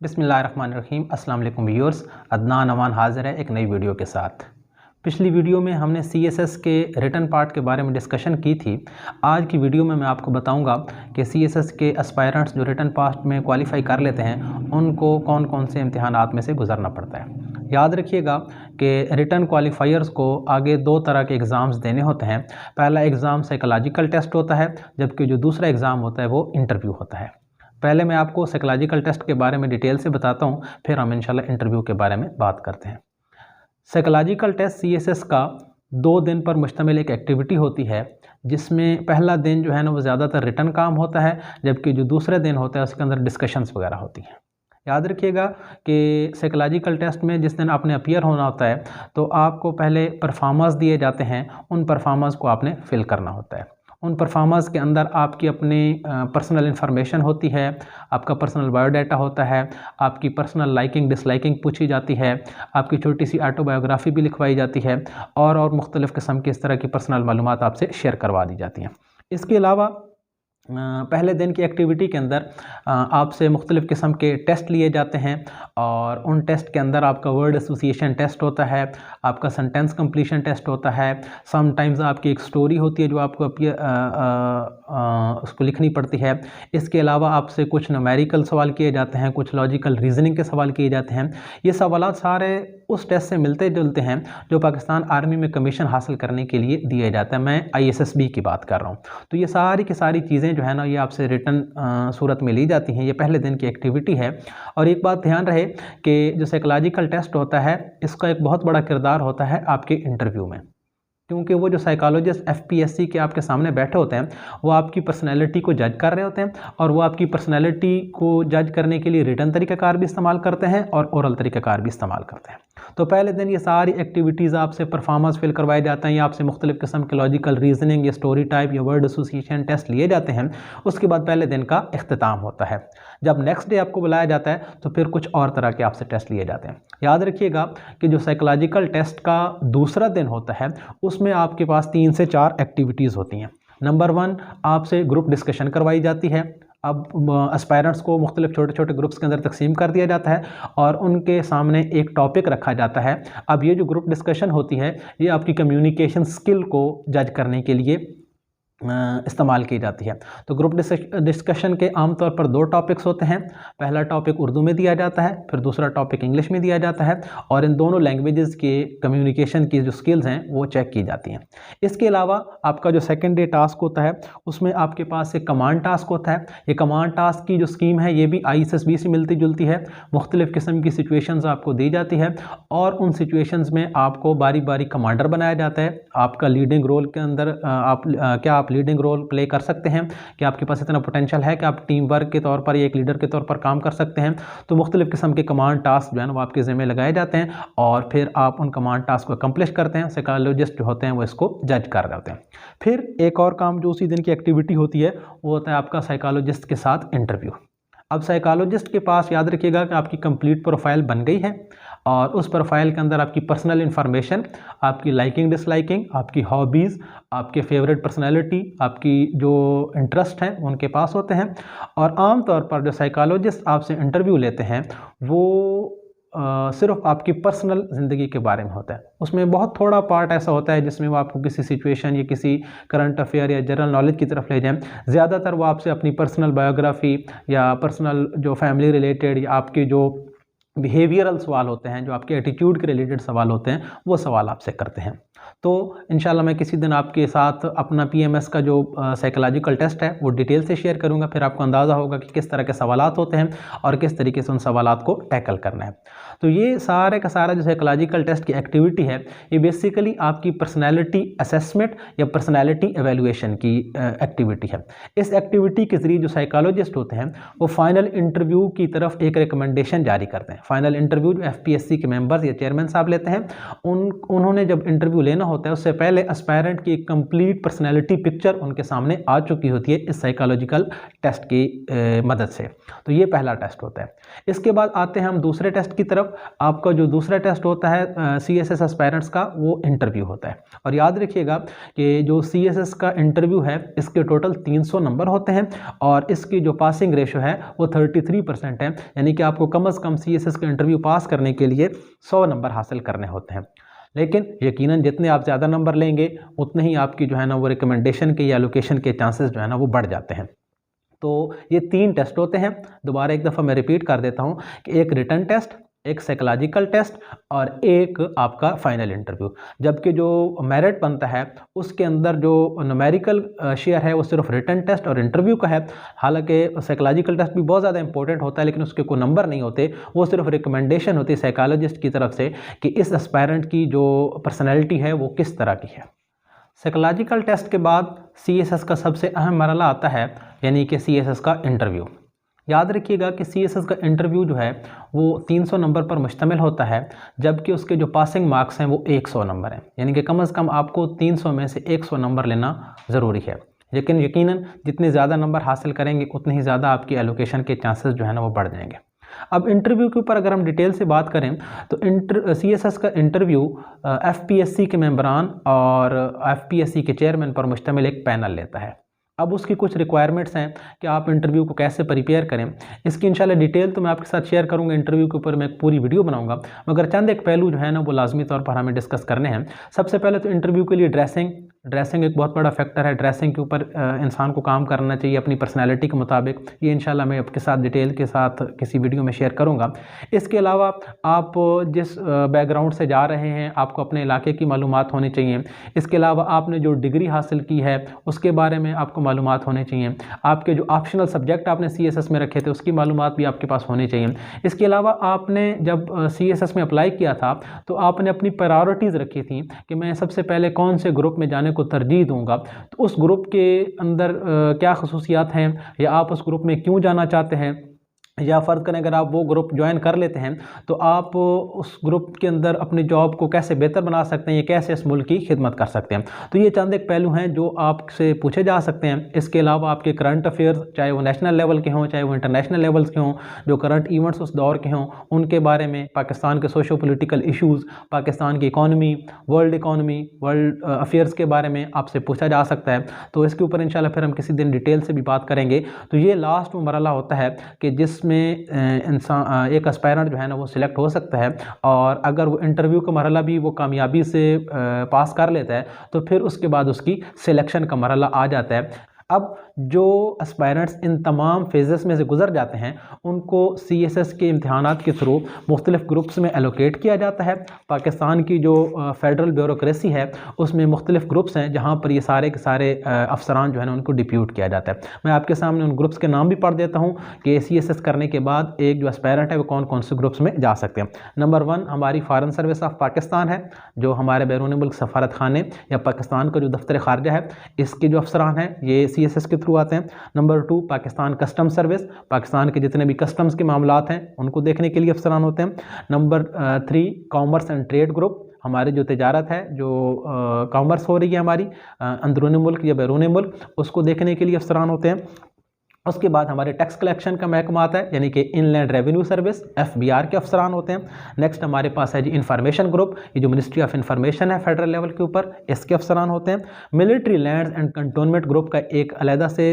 बिस्मिल्लाहिर्रहमानिर्रहीम। अस्सलाम वालेकुम व्यूअर्स, अदनान अमान हाज़िर है एक नई वीडियो के साथ। पिछली वीडियो में हमने CSS के रिटन पार्ट के बारे में डिस्कशन की थी। आज की वीडियो में मैं आपको बताऊंगा कि CSS के एस्पायरेंट्स जो रिटन पार्ट में क्वालिफाई कर लेते हैं उनको कौन कौन से इम्तिहानात में से गुजरना पड़ता है। याद रखिएगा कि रिटन क्वालिफायर्स को आगे दो तरह के एग्ज़ाम्स देने होते हैं। पहला एग्ज़ाम साइकोलॉजिकल टेस्ट होता है, जबकि जो दूसरा एग्ज़ाम होता है वो इंटरव्यू होता है। पहले मैं आपको साइकोलॉजिकल टेस्ट के बारे में डिटेल से बताता हूँ, फिर हम इंशाल्लाह इंटरव्यू के बारे में बात करते हैं। साइकोलॉजिकल टेस्ट CSS का 2 दिन पर मुश्तमिल एक एक्टिविटी होती है, जिसमें पहला दिन जो है ना वो ज़्यादातर रिटन काम होता है, जबकि जो दूसरे दिन होता है उसके अंदर डिस्कशंस वगैरह होती हैं। याद रखिएगा कि साइकोलॉजिकल टेस्ट में जिस दिन आपने अपीयर होना होता है तो आपको पहले परफॉर्मर्स दिए जाते हैं, उन परफॉर्मर्स को आपने फिल करना होता है। उन परफॉर्मर्स के अंदर आपकी अपनी पर्सनल इन्फॉर्मेशन होती है, आपका पर्सनल बायोडाटा होता है, आपकी पर्सनल लाइकिंग डिसलाइकिंग पूछी जाती है, आपकी छोटी सी ऑटोबायोग्राफी भी लिखवाई जाती है और मुख्तलिफ़ किस्म की इस तरह की पर्सनल मालूमात आपसे शेयर करवा दी जाती हैं। इसके अलावा पहले दिन की एक्टिविटी के अंदर आपसे मुख्तलिफ़ किस्म के टेस्ट लिए जाते हैं और उन टेस्ट के अंदर आपका वर्ड एसोसिएशन टेस्ट होता है, आपका सेंटेंस कंप्लीशन टेस्ट होता है, समटाइम्स आपकी एक स्टोरी होती है जो आपको उसको लिखनी पड़ती है। इसके अलावा आपसे कुछ न्यूमेरिकल सवाल किए जाते हैं, कुछ लॉजिकल रीजनिंग के सवाल किए जाते हैं। ये सवालात सारे उस टेस्ट से मिलते जुलते हैं जो पाकिस्तान आर्मी में कमीशन हासिल करने के लिए दिया जाता है। मैं ISSB की बात कर रहा हूँ। तो ये सारी की सारी चीज़ें जो है ना ये आपसे रिटन सूरत में ली जाती हैं। ये पहले दिन की एक्टिविटी है। और एक बात ध्यान रहे कि जो साइकोलॉजिकल टेस्ट होता है इसका एक बहुत बड़ा किरदार होता है आपके इंटरव्यू में, क्योंकि वो जो साइकोलॉजिस्ट FPSC के आपके सामने बैठे होते हैं वो आपकी पर्सनैलिटी को जज कर रहे होते हैं और वो आपकी पर्सनैलिटी को जज करने के लिए रिटन तरीक़ाकार भी इस्तेमाल करते हैं और ओरल तरीक़ाकार भी इस्तेमाल करते हैं। तो पहले दिन ये सारी एक्टिविटीज़ आपसे परफॉर्मेंस फिल करवाए जाते हैं या आपसे मुख्तलिफ़ किस्म के लॉजिकल रीजनिंग या स्टोरी टाइप या वर्ड एसोसिएशन टेस्ट लिए जाते हैं। उसके बाद पहले दिन का इख्तिताम होता है। जब नेक्स्ट डे आपको बुलाया जाता है तो फिर कुछ और तरह के आपसे टेस्ट लिए जाते हैं। याद रखिएगा कि जो साइकोलॉजिकल टेस्ट का दूसरा दिन होता है उसमें आपके पास 3 से 4 एक्टिविटीज़ होती हैं। नंबर 1, आपसे ग्रुप डिस्कशन करवाई जाती है। अब एस्पायरेंट्स को मुख्तलिफ छोटे छोटे ग्रुप्स के अंदर तकसीम कर दिया जाता है और उनके सामने एक टॉपिक रखा जाता है। अब ये जो ग्रुप डिस्कशन होती है ये आपकी कम्युनिकेशन स्किल को जज करने के लिए इस्तेमाल की जाती है। तो ग्रुप डिस्कशन के आमतौर पर 2 टॉपिक्स होते हैं। पहला टॉपिक उर्दू में दिया जाता है, फिर दूसरा टॉपिक इंग्लिश में दिया जाता है और इन दोनों लैंग्वेजेस के कम्युनिकेशन की जो स्किल्स हैं वो चेक की जाती हैं। इसके अलावा आपका जो सेकंड डे टास्क होता है उसमें आपके पास एक कमांड टास्क होता है। ये कमांड टास्क की जो स्कीम है ये भी ISSB से मिलती जुलती है। मुख्तलिफ़ किस्म की सिचुएशंस आपको दी जाती है और उन सिचुएशंस में आपको बारी बारी कमांडर बनाया जाता है। आपका लीडिंग रोल के अंदर क्या आप लीडिंग रोल प्ले कर सकते हैं कि आपके पास इतना पोटेंशियल है कि आप टीम वर्क के तौर पर एक लीडर के तौर पर काम कर सकते हैं। तो मुख्तलिफ़ किस्म के कमांड टास्क जो है ना वो आपके ज़िम्मे लगाए जाते हैं और फिर आप उन कमांड टास्क को अकम्प्लिश करते हैं। साइकोलॉजिस्ट जो होते हैं वो इसको जज कर रहे होते हैं। फिर एक और काम जो उसी दिन की एक्टिविटी होती है वो होता है आपका साइकोलॉजिस्ट के साथ इंटरव्यू। अब साइकोलॉजिस्ट के पास याद रखिएगा कि आपकी कंप्लीट प्रोफाइल बन गई है और उस प्रोफाइल के अंदर आपकी पर्सनल इन्फॉर्मेशन, आपकी लाइकिंग डिसलाइकिंग, आपकी हॉबीज़, आपके फेवरेट पर्सनैलिटी, आपकी जो इंटरेस्ट हैं उनके पास होते हैं। और आम तौर पर जो साइकोलॉजिस्ट आपसे इंटरव्यू लेते हैं वो सिर्फ आपकी पर्सनल ज़िंदगी के बारे में होता है। उसमें बहुत थोड़ा पार्ट ऐसा होता है जिसमें वो आपको किसी सिचुएशन या किसी करंट अफेयर या जनरल नॉलेज की तरफ ले जाएं। ज़्यादातर वो आपसे अपनी पर्सनल बायोग्राफी या पर्सनल जो फैमिली रिलेटेड या आपके जो बिहेवियरल सवाल होते हैं, जो आपके एटीट्यूड के रिलेटेड सवाल होते हैं, वो सवाल आपसे करते हैं। तो इंशाल्लाह मैं किसी दिन आपके साथ अपना PMS का जो साइकोलॉजिकल टेस्ट है वो डिटेल से शेयर करूंगा। फिर आपको अंदाज़ा होगा कि किस तरह के सवालात होते हैं और किस तरीके से उन सवालात को टैकल करना है। तो ये सारे का सारा जो साइकोलॉजिकल टेस्ट की एक्टिविटी है ये बेसिकली आपकी पर्सनैलिटी असेसमेंट या पर्सनैलिटी एवेलुएशन की एक्टिविटी है। इस एक्टिविटी के ज़रिए जो साइकोलॉजिस्ट होते हैं वो फाइनल इंटरव्यू की तरफ एक रिकमेंडेशन जारी करते हैं। फाइनल इंटरव्यू जो FPSC के मेंबर्स या चेयरमैन साहब लेते हैं, उन्होंने जब इंटरव्यू लेना होता है उससे पहले एस्पायरेंट की एक कंप्लीट पर्सनैलिटी पिक्चर उनके सामने आ चुकी होती है इस साइकोलॉजिकल टेस्ट की मदद से। तो ये पहला टेस्ट होता है। इसके बाद आते हैं हम दूसरे टेस्ट की तरफ। आपका जो दूसरा टेस्ट होता है CSS एस्पायरेंट्स का, वो इंटरव्यू होता है। और याद रखिएगा कि जो CSS का इंटरव्यू है इसके टोटल 300 नंबर होते हैं और इसकी जो पासिंग रेशो है वो 33% है, यानी कि आपको कम से कम CSS का इंटरव्यू पास करने के लिए 100 नंबर हासिल करने होते हैं। लेकिन यकीनन जितने आप ज़्यादा नंबर लेंगे उतने ही आपकी जो है ना वो रिकमेंडेशन के या एलोकेशन के चांसेस जो है ना वो बढ़ जाते हैं। तो ये 3 टेस्ट होते हैं। दोबारा एक दफ़ा मैं रिपीट कर देता हूँ कि एक रिटन टेस्ट, एक साइकोलॉजिकल टेस्ट और एक आपका फाइनल इंटरव्यू। जबकि जो मेरिट बनता है उसके अंदर जो न्यूमेरिकल शेयर है वो सिर्फ रिटन टेस्ट और इंटरव्यू का है। हालांकि साइकोलॉजिकल टेस्ट भी बहुत ज़्यादा इंपॉर्टेंट होता है, लेकिन उसके कोई नंबर नहीं होते, वो सिर्फ रिकमेंडेशन होती है साइकोलॉजिस्ट की तरफ से कि इस एस्पायरेंट की जो पर्सनैलिटी है वो किस तरह की है। साइकोलॉजिकल टेस्ट के बाद CSS का सबसे अहम मरहला आता है, यानी कि CSS का इंटरव्यू। याद रखिएगा कि CSS का इंटरव्यू जो है वो 300 नंबर पर मुश्तमिल होता है, जबकि उसके जो पासिंग मार्क्स हैं वो 100 नंबर हैं, यानी कि कम से कम आपको 300 में से 100 नंबर लेना ज़रूरी है। लेकिन यकीनन जितने ज़्यादा नंबर हासिल करेंगे उतने ही ज़्यादा आपकी एलोकेशन के चांसेस जो है ना वो बढ़ जाएंगे। अब इंटरव्यू के ऊपर अगर हम डिटेल से बात करें तो CSS का इंटरव्यू FPSC के मेंबरान और FPSC के चेयरमैन पर मुश्तमिल एक पैनल लेता है। अब उसकी कुछ रिक्वायरमेंट्स हैं कि आप इंटरव्यू को कैसे प्रिपेयर करें। इसकी इंशाल्लाह डिटेल तो मैं आपके साथ शेयर करूंगा, इंटरव्यू के ऊपर मैं एक पूरी वीडियो बनाऊंगा, मगर चंद एक पहलू जो है ना वो लाजमी तौर पर हमें डिस्कस करने हैं। सबसे पहले तो इंटरव्यू के लिए ड्रेसिंग एक बहुत बड़ा फैक्टर है। ड्रेसिंग के ऊपर इंसान को काम करना चाहिए अपनी पर्सनैलिटी के मुताबिक। ये इंशाल्लाह मैं आपके साथ डिटेल के साथ किसी वीडियो में शेयर करूँगा। इसके अलावा आप जिस बैकग्राउंड से जा रहे हैं आपको अपने इलाके की मालूमात होनी चाहिए। इसके अलावा आपने जो डिग्री हासिल की है उसके बारे में आपको मालूमात होने चाहिए। आपके जो ऑप्शनल सब्जेक्ट आपने CSS में रखे थे उसकी मालूमात भी आपके पास होनी चाहिए। इसके अलावा आपने जब CSS में अप्लाई किया था तो आपने अपनी प्रायोरिटीज़ रखी थी कि मैं सबसे पहले कौन से ग्रुप में जाने को तरजीह दूंगा, तो उस ग्रुप के अंदर क्या खसूसियात हैं या आप उस ग्रुप में क्यों जाना चाहते हैं, या फ़र्ज़ करें अगर आप वो ग्रुप ज्वाइन कर लेते हैं तो आप उस ग्रुप के अंदर अपनी जॉब को कैसे बेहतर बना सकते हैं, या कैसे इस मुल्क की खिदमत कर सकते हैं। तो ये चंद एक पहलू हैं जो आपसे पूछे जा सकते हैं। इसके अलावा आपके करंट अफेयर्स, चाहे वो नेशनल लेवल के हों चाहे वो इंटरनेशनल लेवल्स के हों, जो करंट इवेंट्स उस दौर के हों उनके बारे में, पाकिस्तान के सोशो पोलिटिकल इशूज़, पाकिस्तान की इकॉनमी, वर्ल्ड अफेयर्स के बारे में आपसे पूछा जा सकता है। तो इसके ऊपर इंशाल्लाह फिर हम किसी दिन डिटेल से भी बात करेंगे। तो ये लास्ट वो मरहला होता है कि जिस में इंसान एक एस्पायरेंट जो है ना वो सिलेक्ट हो सकता है, और अगर वो इंटरव्यू का मरहला भी वो कामयाबी से पास कर लेता है तो फिर उसके बाद उसकी सिलेक्शन का मरहला आ जाता है। अब जो एस्पायरेंट्स इन तमाम फेजेस में से गुजर जाते हैं उनको CSS के इम्तिहानात के थ्रू मुख्तलिफ ग्रुप्स में एलोकेट किया जाता है। पाकिस्तान की जो फेडरल ब्यूरोक्रेसी है उसमें मुख्तलिफ ग्रुप्स हैं जहाँ पर ये सारे के सारे अफसरान जो है ना उनको डिप्यूट किया जाता है। मैं आपके सामने उन ग्रुप्स के नाम भी पढ़ देता हूँ कि CSS करने के बाद एक जो एस्पायरेंट है वो कौन कौन से ग्रुप्स में जा सकते हैं। नंबर 1 हमारी फॉरेन सर्विस ऑफ पाकिस्तान है, जो हमारे बैरून मुल्क सफारत खाने या पाकिस्तान का जो दफ्तर खारजा है इसके जो अफसरान हैं ये CSS के थ्रू आते हैं। Number 2 Pakistan custom service, Pakistan के जितने भी कस्टम्स के मामलात हैं उनको देखने के लिए अफसरान होते हैं। Number 3 commerce and trade group, हमारी जो तिजारत है, जो कॉमर्स हो रही है हमारी अंदरूनी मुल्क या बैरून मुल्क, उसको देखने के लिए अफसरान होते हैं। उसके बाद हमारे टैक्स कलेक्शन का महकमा आता है, यानी कि इनलैंड रेवेन्यू सर्विस FBR के अफसरान होते हैं। नेक्स्ट हमारे पास है जी इंफॉर्मेशन ग्रुप, ये जो मिनिस्ट्री ऑफ इंफॉर्मेशन है फेडरल लेवल के ऊपर, इसके अफसरान होते हैं। Military lands and cantonment group का एक अलहदा से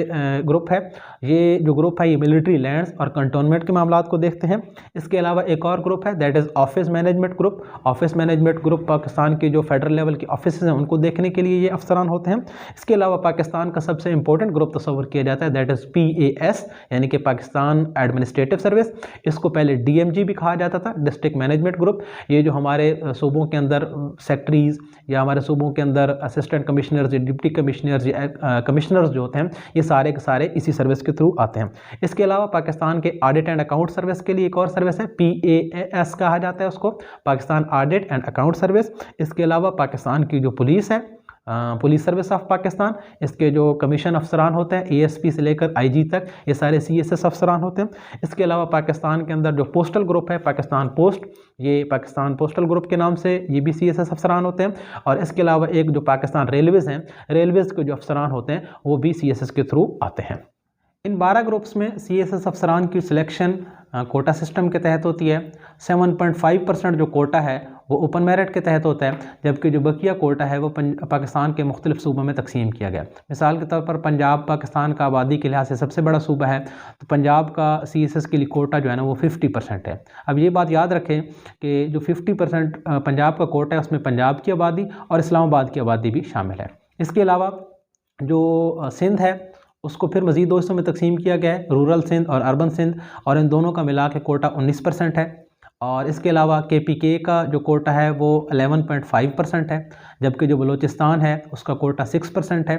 ग्रुप है। ये जो ग्रुप है ये मिलिट्री लैंड्स और कंटोनमेंट के मामलात को देखते हैं। इसके अलावा एक और ग्रुप है that is office management group. Office management group Pakistan के जो फेडरल लेवल के ऑफिस हैं उनको देखने के लिए ये अफसरान होते हैं। इसके अलावा पाकिस्तान का सबसे इंपॉर्टेंट ग्रुप तस्वर किया जाता है दैट इज़ PAS, यानी कि पाकिस्तान एडमिनिस्ट्रेटिव सर्विस। इसको पहले DMG भी कहा जाता था, डिस्ट्रिक्ट मैनेजमेंट ग्रुप। ये जो हमारे सूबों के अंदर सेक्रेटरीज या हमारे सूबों के अंदर असिस्टेंट कमिश्नर्स या डिप्टी कमिश्नर्स या कमिश्नर्स जो होते हैं ये सारे के सारे इसी सर्विस के थ्रू आते हैं। इसके अलावा पाकिस्तान के ऑडिट एंड अकाउंट सर्विस के लिए एक और सर्विस है, PAS कहा जाता है उसको, Pakistan audit and account service. इसके अलावा पाकिस्तान की जो पुलिस है पुलिस सर्विस ऑफ पाकिस्तान, इसके जो कमीशन अफसरान होते हैं ASP से लेकर IG तक, ये सारे CSS अफसरान होते हैं। इसके अलावा पाकिस्तान के अंदर जो पोस्टल ग्रुप है पाकिस्तान पोस्ट, ये पाकिस्तान पोस्टल ग्रुप के नाम से ये भी CSS अफसरान होते हैं। और इसके अलावा एक जो पाकिस्तान रेलवेज़ हैं, रेलवेज़ के जो अफसरान होते हैं वो भी CSS के थ्रू आते हैं। इन 12 ग्रुप्स में CSS अफसरान की सिलेक्शन कोटा सिस्टम के तहत होती है। 7.5% जो कोटा है वो ओपन मेरिट के तहत होता है, जबकि जो बकिया कोटा है वो पाकिस्तान के मुख्तलिफ सूबों में तकसीम किया गया। मिसाल के तौर पर पंजाब पाकिस्तान का आबादी के लिहाज से सबसे बड़ा सूबा है, तो पंजाब का CSS के लिए कोटा जो है ना वो 50% है। अब ये बात याद रखें कि जो 50% पंजाब का कोटा है उसमें पंजाब की आबादी और इस्लामाबाद की आबादी भी शामिल है। इसके अलावा जो सिंध है उसको फिर मज़ीद 2 हिस्सों में तकसीम किया गया है, रूरल सिंध और अर्बन सिंध, और इन दोनों का मिला के कोटा 19% है। और इसके अलावा KPK का जो कोटा है वो 11.5% है, जबकि जो बलूचिस्तान है उसका कोटा 6% है।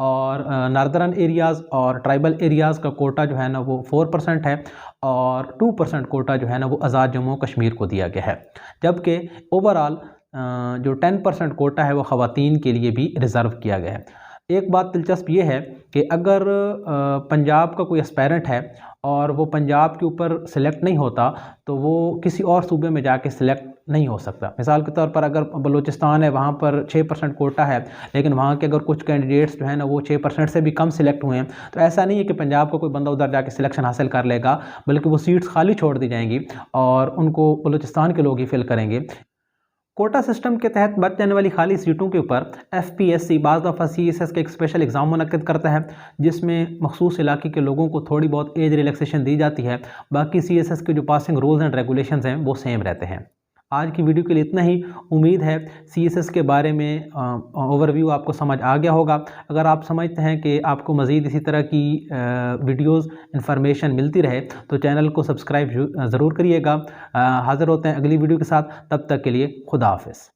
और नार्दर्न एरियाज़ और ट्राइबल एरियाज़ का कोटा जो है ना वो 4% है, और 2% कोटा जो है ना वो आज़ाद जम्मू कश्मीर को दिया गया है। जबकि ओवरऑल जो 10% कोटा है वो ख़वातीन के लिए भी रिज़र्व किया गया है। एक बात दिलचस्प ये है कि अगर पंजाब का कोई एस्पायरेंट है और वो पंजाब के ऊपर सिलेक्ट नहीं होता तो वो किसी और सूबे में जाके सिलेक्ट नहीं हो सकता। मिसाल के तौर पर अगर बलूचिस्तान है, वहाँ पर 6% कोटा है, लेकिन वहाँ के अगर कुछ कैंडिडेट्स जो है ना वो 6% से भी कम सिलेक्ट हुए हैं, तो ऐसा नहीं है कि पंजाब का कोई बंदा उधर जाके सिलेक्शन हासिल कर लेगा, बल्कि वो सीट्स खाली छोड़ दी जाएंगी और उनको बलूचिस्तान के लोग ही फिल करेंगे। कोटा सिस्टम के तहत बच जाने वाली खाली सीटों के ऊपर FPSC बाज़ दफ़ा CSS का एक स्पेशल एग्ज़ाम मुनक्किद करता है, जिसमें मखसूस इलाके के लोगों को थोड़ी बहुत एज रिलैक्सेशन दी जाती है। बाकी CSS के जो पासिंग रूल्स एंड रेगुलेशंस हैं वो सेम रहते हैं। आज की वीडियो के लिए इतना ही। उम्मीद है CSS के बारे में ओवरव्यू आपको समझ आ गया होगा। अगर आप समझते हैं कि आपको मज़ीद इसी तरह की वीडियोस इन्फॉर्मेशन मिलती रहे तो चैनल को सब्सक्राइब ज़रूर करिएगा। हाज़िर होते हैं अगली वीडियो के साथ, तब तक के लिए खुदा हाफ़िज़।